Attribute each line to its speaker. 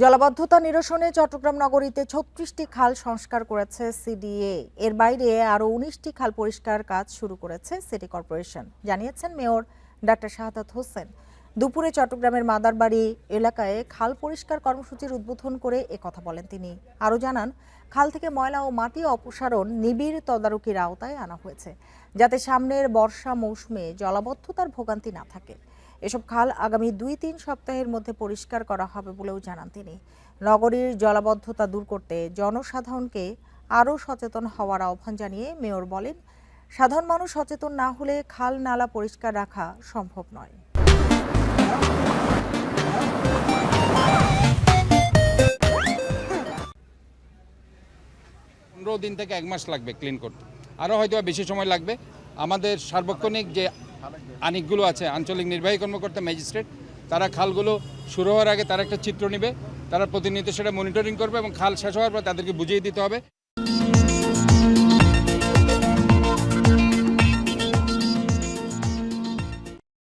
Speaker 1: জলাবদ্ধতা নিরসনে চট্টগ্রাম নগরীতে ৩৬টি খাল সংস্কার করেছে সিডিএ। এর বাইরে আরও ১৯টি খাল পরিষ্কার কাজ শুরু করেছে সিটি কর্পোরেশন, জানিয়েছেন মেয়র ডাক্তার শাহাদাত হোসেন। দুপুরে চট্টগ্রামের মাদারবাড়ি এলাকায় খাল পরিষ্কার কর্মসূচির উদ্বোধন করে একথা বলেন তিনি। আরও জানান, খাল থেকে ময়লা ও মাটি অপসারণ নিবিড় তদারকির আওতায় আনা হয়েছে, যাতে সামনের বর্ষা মৌসুমে জলাবদ্ধতার ভোগান্তি না থাকে। এসব খাল আগামী ২-৩ সপ্তাহের মধ্যে পরিষ্কার করা হবে বলেও জানান তিনি। নগরীর জলাবদ্ধতা দূর করতে জনসাধারণকে আরও সচেতন হওয়ার আহ্বান জানিয়ে মেয়র বলেন, সাধারণ মানুষ সচেতন না হলে খাল নালা পরিষ্কার রাখা সম্ভব নয়।
Speaker 2: ১৫ দিন থেকে ১ মাস লাগবে ক্লিন করতে, আরও হয়তো বেশি সময় লাগবে। আমাদের সার্বক্ষণিক যে আনিকগুলো আছে, আঞ্চলিক নির্বাহী কর্মকর্তা, ম্যাজিস্ট্রেট, তারা খালগুলো শুরু হওয়ার আগে তারা একটা চিত্র নেবে, তারা প্রতিনিয়ত সেটা মনিটরিং করবে এবং খাল শেষ হওয়ার পর তাদেরকে বুঝিয়ে দিতে হবে।